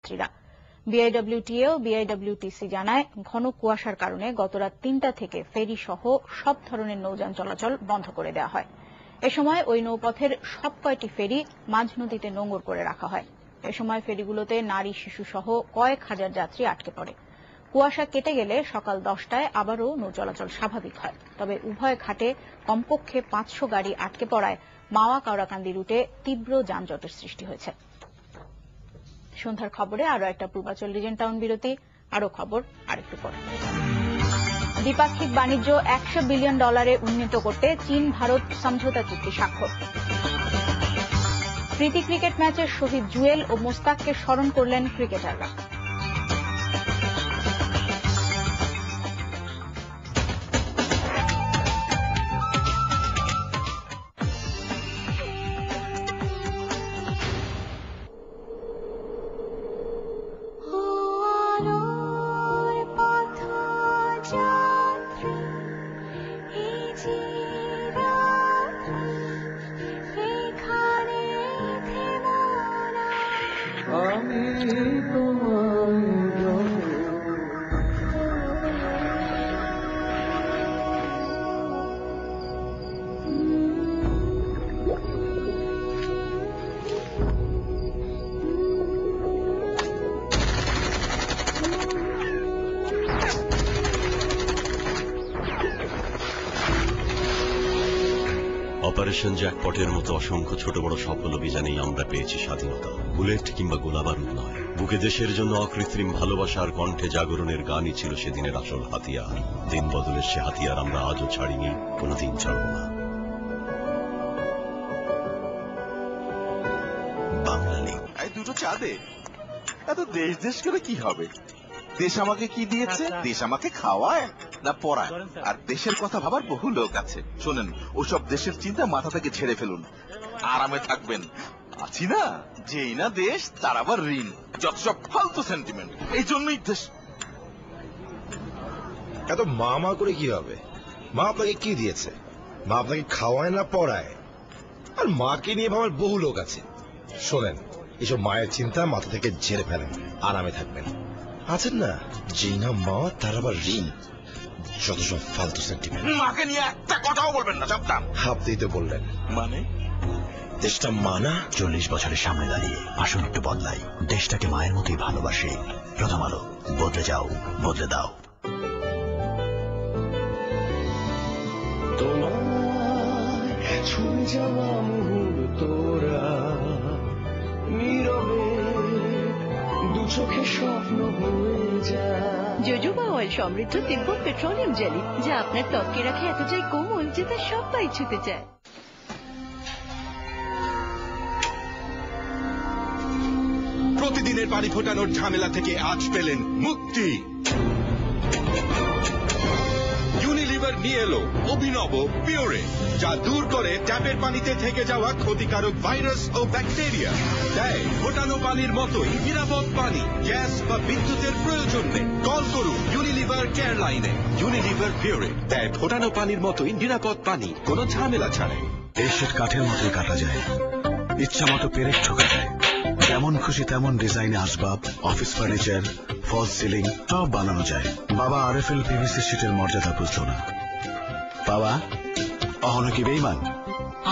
যাত্রীরা। বিআইডব্লিউটিএ ও বিআইডব্লিউটিসি জানায়, ঘন কুয়াশার কারণে গতরাত ৩টা থেকে ফেরি সহ সব ধরনের নৌযান চলাচল বন্ধ করে দেওয়া হয়। এ সময় ওই নৌপথের সব কয়টি ফেরি মাঝ নদীতে নোঙর করে রাখা হয়। এ সময় ফেরিগুলোতে নারী, শিশু সহ কয়েক হাজার যাত্রী আটকে পড়ে। কুয়াশা কেটে গেলে সকাল 10টায় আবারও নৌ চলাচল স্বাভাবিক হয়। তবে উভয় ঘাটে কমপক্ষে 500 গাড়ি আটকে পড়ায় মাওয়া কাওড়াকান্দি রুটে তীব্র যানজটের সৃষ্টি হয়েছে। সন্ধ্যার খবরে আরও একটা পূর্বাচল রিজেন্ট টাউন বিরতি। আরও খবর আরেকটু পরে। দ্বিপাক্ষিক বাণিজ্য $100 বিলিয়ন উন্নীত করতে চীন ভারত সমঝোতা চুক্তি স্বাক্ষর। প্রীতি ক্রিকেট ম্যাচে শহীদ জুয়েল ও মোস্তাককে স্মরণ করলেন ক্রিকেটাররা। অপারেশন জ্যাকপটের মতো অসংখ্য ছোট বড় সফল অভিযানেই আমরা পেয়েছি স্বাধীনতা। বুলেট কিংবা গোলাবারুদ নয়, বুকে দেশের জন্য অকৃত্রিম ভালোবাসার কণ্ঠে জাগরণের গানই ছিল সেদিনের আসল হাতিয়ার। দিন বদলের সে হাতিয়ার আমরা আজও ছাড়িনি, কোনোদিন ছাড়ব না। বাংলা লিঙ্ক। দুটো চা দে। এত দেশ দেশ করে কি হবে? দেশ আমাকে কি দিয়েছে? দেশ আমাকে খাওয়ায় না পড়ায়? আর দেশের কথা ভাবার বহু লোক আছে। শোনেন, ওসব দেশের চিন্তা মাথা থেকে ছেড়ে ফেলুন, আরামে থাকবেন। আছি না, যেই না দেশ তার আবার ঋণ, যত সব ফালতু সেন্টিমেন্ট। এই জন্যই দেশ। এত মা করে কি হবে? মা আপনাকে কি দিয়েছে? মা আপনাকে খাওয়ায় না পড়ায়? আর মাকে নিয়ে ভাবার বহু লোক আছে। শোনেন, এসব মায়ের চিন্তা মাথা থেকে ঝেড়ে ফেলেন, আরামে থাকবেন। আছেন না, যেই না মা তার আবার ঋণ, যত সব ফালতু সেন্টিমেন্ট। মাকে নিয়ে একটা কথাও বলবেন না, জানতাম। আপনিই তো বললেন। মানে দেশটা মানা। 40 বছরের সামনে দাঁড়িয়ে আসুন একটু বদলাই, দেশটাকে মায়ের মতোই ভালোবাসে। প্রথম আলো, বদলে যাও, বদলে দাও। তোমার ছুঁয়ে যাওয়া মুহূর্তরা নীরবে দু চোখে স্বপ্ন হয়ে যায়। জোজোবা অয়েল সমৃদ্ধ তিব্বত পেট্রোলিয়াম জেলি, যা আপনার ত্বককে রাখে এতটাই কোমল যে তা সবাই ছুতে চায়। প্রতিদিনের পানি ফোটানোর ঝামেলা থেকে আজ পেলেন মুক্তি। ইউনিলিভার নিয়ে এলো অভিনব পিওরে, যা দূর করে ট্যাপের পানিতে থেকে যাওয়া ক্ষতিকারক ভাইরাস ও ব্যাকটেরিয়া। দেয় ফোটানো পানির মতোই নিরাপদ পানি। গ্যাস বা বিদ্যুতের প্রয়োজন নেই। কল করুন ইউনিলিভার কেয়ার লাইনে। ইউনিলিভার পিওরে দেয় ফোটানো পানির মতোই নিরাপদ পানি, কোনো ঝামেলা ছাড়াই। এর কাঠের মতোই কাটা যায়, ইচ্ছা মতো পেরেক ঠোকা যায়। যেমন খুশি তেমন ডিজাইনে আসবাব, অফিস ফার্নিচার, ফলস সিলিং সব বানানো যায়। বাবা আরএফএল পিভিসি শীটের মর্যাদা বুঝল না। বাবা অহনো কি বেইমান?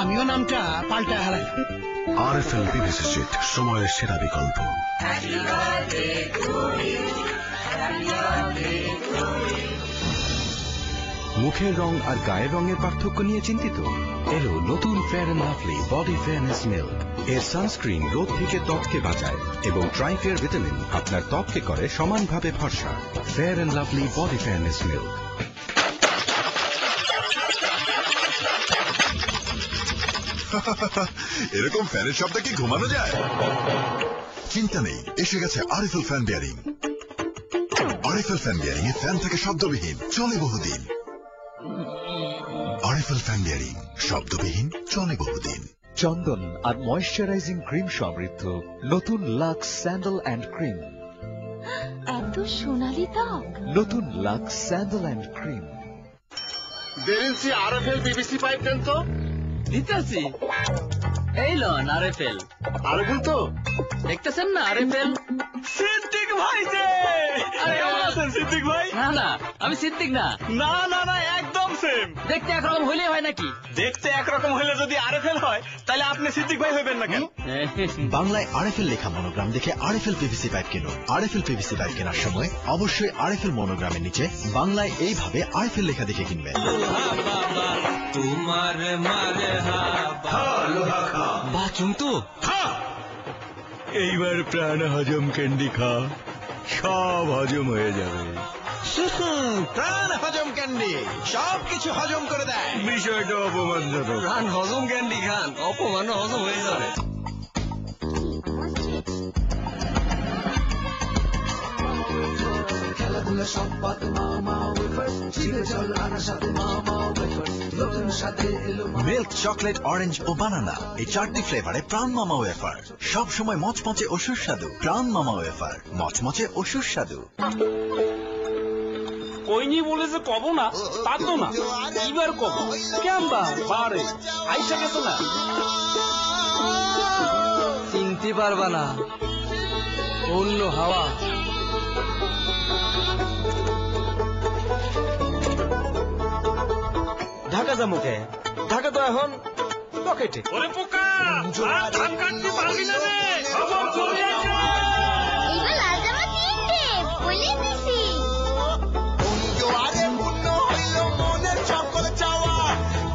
আমিও নামটা পাল্টা হারাই। আরএফএল পিভিসি শীট, সময়ের সেরা বিকল্প। মুখের রং আর গায়ের রঙের পার্থক্য নিয়ে চিন্তিত? এলো নতুন fair and lovely body fairness milk. এর সানস্ক্রিন রোদ থেকে ত্বককে বাঁচায় এবং ট্রাইফেয়ার ভিটামিন আপনার ত্বককে করে সমানভাবে ফর্সা। Fair and lovely body fairness milk. এরকম ফ্যানের শব্দে কি ঘুমানো যায়? চিন্তা নেই, এসে গেছে RFL fan bearing. RFL fan bearing এ ফ্যান থাকে শব্দবিহীন, চলে বহুদিন। আরএফএল ফ্যান বিয়ারিং, শব্দবিহীন, চলে বহুদিন। চন্দন আর ময়েশ্চারাইজিং ক্রিম সমৃদ্ধ নতুন লাক্স স্যান্ডেল অ্যান্ড ক্রিম। এত সোনালি ত্বক। নতুন Lux sandal and cream. 1.5 inch RFL PVC pipe দেন তো। দিতেছি। এই লন আরএফএল। আরএফএল তো দেখতেছেন না আরএফএল। সিদ্দিক ভাই? না না, আমি সিদ্দিক না। না না না, একদম সেম। দেখতে একরকম হইলেই হয় নাকি? দেখতে একরকম হইলে যদি আরএফএল হয়, তাহলে আপনি সিদ্দিক ভাই হইবেন না কেন? বাংলায় আরএফএল লেখা মনোগ্রাম দেখে আরএফএল পিভিসি পাইপ কিনুন। আরএফএল পিভিসি পাইপ কেনার সময় অবশ্যই আরএফএল মনোগ্রামের নিচে বাংলায় এইভাবে আরএফএল লেখা দেখে কিনবেন। তোমার মারে বাচুম তো। এইবার প্রাণ হজম ক্যান্ডি খা, সব হজম হয়ে যাবে। প্রাণ হজম ক্যান্ডি সবকিছু হজম করে দেয়। বিষয়টা অপমানজনক। প্রাণ হজম ক্যান্ডি খান, অপমান হজম হয়ে যাবে। খেলাধুলা সব বাদ মামা ওয়েফার্স, চিড়ে জল আনার সাথে মামা ওয়েফার্স, নতুন সাথে এলো মিল্ক, চকলেট, অরেঞ্জ ও বানানা, এই 4টি ফ্লেভারে প্রাণ মামা ওয়েফার। সব সময় মচমচে ও সুস্বাদু। প্রাণ মামা ওয়েফার, মচমচে ও সুস্বাদু। কইনি বলে যে কব না, তা তো না। এইবার কব কেমবা বারে আইসা গেছে না। চিনতে পারবা না, অন্য হাওয়া। ঢাকা যামুকে, ঢাকা তো এখন পকেটে। ওরে পোকা, ধান কাটতে পারবি না রে। খবর চলে আসে। এইবার লাল জামা কিনতে বলে দিছি। জোয়ারে পূর্ণ হইল মনের সকল চাওয়া,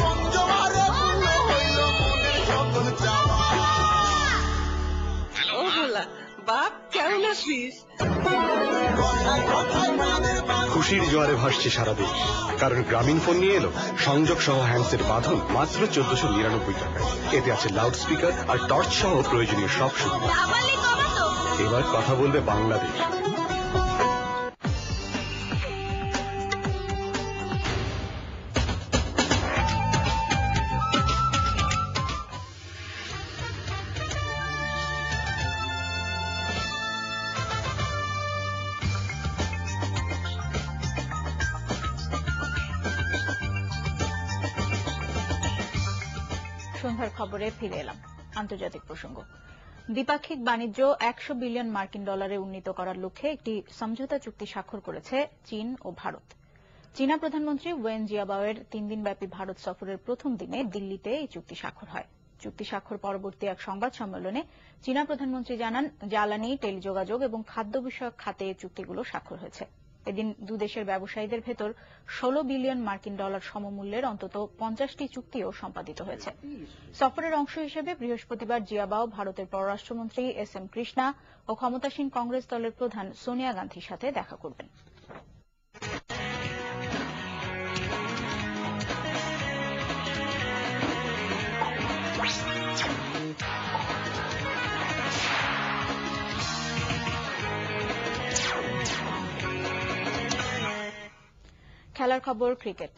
কোন জোয়ারে পূর্ণ হইল মনের সকল চাওয়া। ও ভোলা বাপ, কেমন আছিস? খুশির জোয়ারে ভাসছে সারা দেশ, কারণ গ্রামীণ ফোন নিয়ে এলো সংযোগ সহ হ্যান্ডসেট বাঁধন মাত্র 1499 টাকায়। এতে আছে লাউড স্পিকার আর টর্চ সহ প্রয়োজনীয় সব সুবিধা। এবার কথা বলবে বাংলাদেশ। সন্ধ্যার খবরে ফিরে এলাম। আন্তর্জাতিক প্রসঙ্গ। দ্বিপাক্ষিক বাণিজ্য 100 বিলিয়ন মার্কিন ডলারে উন্নীত করার লক্ষ্যে একটি সমঝোতা চুক্তি স্বাক্ষর করেছে চীন ও ভারত। চীনা প্রধানমন্ত্রী ওয়েন জিয়াবাওয়ের 3 দিনব্যাপী ভারত সফরের প্রথম দিনে দিল্লিতে এই চুক্তি স্বাক্ষর হয়। চুক্তি স্বাক্ষর পরবর্তী এক সংবাদ সম্মেলনে চীনা প্রধানমন্ত্রী জানান, জ্বালানি, টেলিযোগাযোগ এবং খাদ্য বিষয়ক খাতে এই চুক্তিগুলো স্বাক্ষর হয়েছে। এদিন দুদেশের ব্যবসায়ীদের ভেতর 16 বিলিয়ন মার্কিন ডলার সমমূল্যের অন্তত 50টি চুক্তিও সম্পাদিত হয়েছে। সফরের অংশ হিসেবে বৃহস্পতিবার জিয়াবাও ভারতের পররাষ্ট্রমন্ত্রী এস.এম. কৃষ্ণা ও ক্ষমতাসীন কংগ্রেস দলের প্রধান সোনিয়া গান্ধীর সাথে দেখা করবেন। খেলার খবর। ক্রিকেট।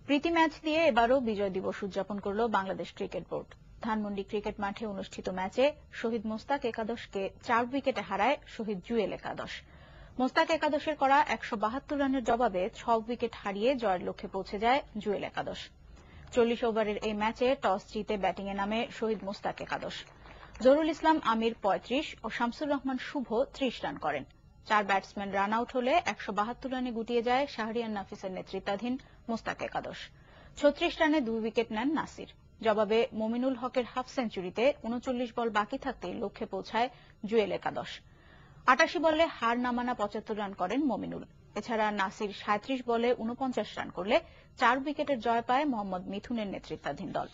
প্রীতি ম্যাচ দিয়ে এবারও বিজয় দিবস উদযাপন করল Bangladesh cricket board. Dhanmondi cricket মাঠে অনুষ্ঠিত ম্যাচে শহীদ মোস্তাক একাদশকে 4 উইকেটে হারায় শহীদ জুয়েল একাদশ। মোস্তাক একাদশের করা 172 রানের জবাবে 6 উইকেট হারিয়ে জয়ের লক্ষ্যে পৌঁছে যায় জুয়েল একাদশ। 40 ওভারের এই ম্যাচে টস জিতে ব্যাটিংয়ে নামে শহীদ মোস্তাক একাদশ। জহুরুল ইসলাম আমির 35 ও শামসুর রহমান শুভ 30 রান করেন। 4 ব্যাটসম্যান রান আউট হলে 172 রানে গুটিয়ে যায় শাহরিয়ার নাফিসের নেতৃত্বাধীন মোস্তাক একাদশ। 36 রানে 2 উইকেট নেন নাসির। জবাবে মমিনুল হকের হাফ সেঞ্চুরিতে 39 বল বাকি থাকতেই লক্ষ্যে পৌঁছায় জুয়েল একাদশ। 88 বলে হার না মানা 75 রান করেন মমিনুল। এছাড়া নাসির 37 বলে 49 রান করলে 4 উইকেটের জয় পায় মোহাম্মদ মিথুনের নেতৃত্বাধীন দল।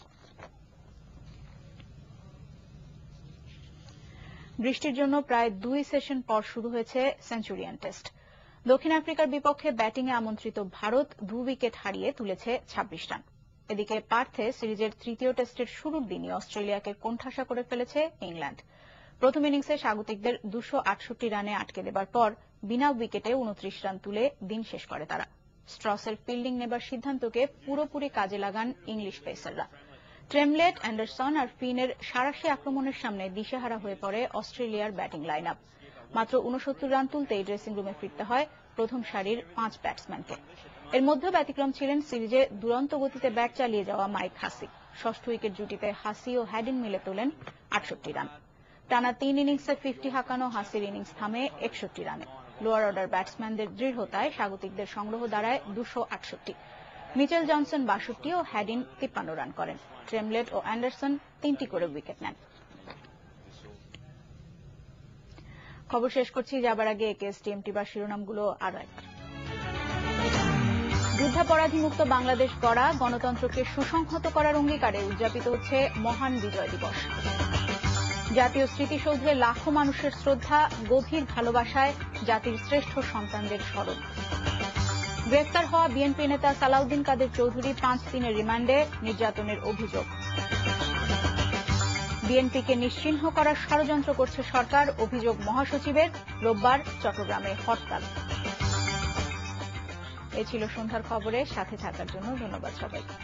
বৃষ্টির জন্য প্রায় 2 সেশন পর শুরু হয়েছে সেঞ্চুরিয়ান টেস্ট। দক্ষিণ আফ্রিকার বিপক্ষে ব্যাটিংয়ে আমন্ত্রিত ভারত 2 উইকেট হারিয়ে তুলেছে 26 রান। এদিকে পার্থে সিরিজের তৃতীয় টেস্টের শুরুর দিনই অস্ট্রেলিয়াকে কোণঠাসা করে ফেলেছে ইংল্যান্ড। প্রথম ইনিংসে স্বাগতিকদের 268 রানে আটকে দেবার পর বিনা উইকেটে 29 রান তুলে দিন শেষ করে তারা। স্ট্রসের ফিল্ডিং নেবার সিদ্ধান্তকে পুরোপুরি কাজে লাগান ইংলিশ পেসাররা। ট্রেমলেট, অ্যান্ডারসন আর ফিনের সাঁড়াশি আক্রমণের সামনে দিশেহারা হয়ে পড়ে অস্ট্রেলিয়ার ব্যাটিং লাইন আপ। মাত্র 69 রান তুলতেই ড্রেসিং রুমে ফিরতে হয় প্রথম সারির 5 ব্যাটসম্যানকে। এর মধ্যে ব্যতিক্রম ছিলেন সিরিজে দুরন্ত গতিতে ব্যাট চালিয়ে যাওয়া মাইক হাসি। ষষ্ঠ উইকেট জুটিতে হাসি ও হ্যাডিন মিলে তোলেন 68 রান। টানা 3 ইনিংসে 50 হাঁকানো হাসির ইনিংস থামে 61 রানে। লোয়ার অর্ডার ব্যাটসম্যানদের দৃঢ়তায় স্বাগতিকদের সংগ্রহ দাঁড়ায় 268। মিচেল জনসন 62 ও হ্যাডিন 53 রান করেন। ট্রেমলেট ও অ্যান্ডারসন 3টি করে উইকেট নেন। খবর শেষ করছি, যাবার আগে একেএসটিএমটি বা শিরোনামগুলো আরো একবার। যুদ্ধাপরাধীমুক্ত বাংলাদেশ গড়া, গণতন্ত্রকে সুসংহত করার অঙ্গীকারে উদযাপিত হচ্ছে মহান বিজয় দিবস। জাতীয় স্মৃতিসৌধে লাখো মানুষের শ্রদ্ধা, গভীর ভালোবাসায় জাতির শ্রেষ্ঠ সন্তানদের স্মরণ। গ্রেফতার হওয়া বিএনপি নেতা সালাউদ্দিন কাদের চৌধুরী 5 দিনের রিমান্ডে, নির্যাতনের অভিযোগ। বিএনপিকে নিশ্চিহ্ন করার ষড়যন্ত্র করছে সরকার, অভিযোগ মহাসচিবের, রোববার চট্টগ্রামে হরতাল। এ ছিল সন্ধ্যার খবরে, সাথে থাকার জন্য ধন্যবাদ সবাইকে।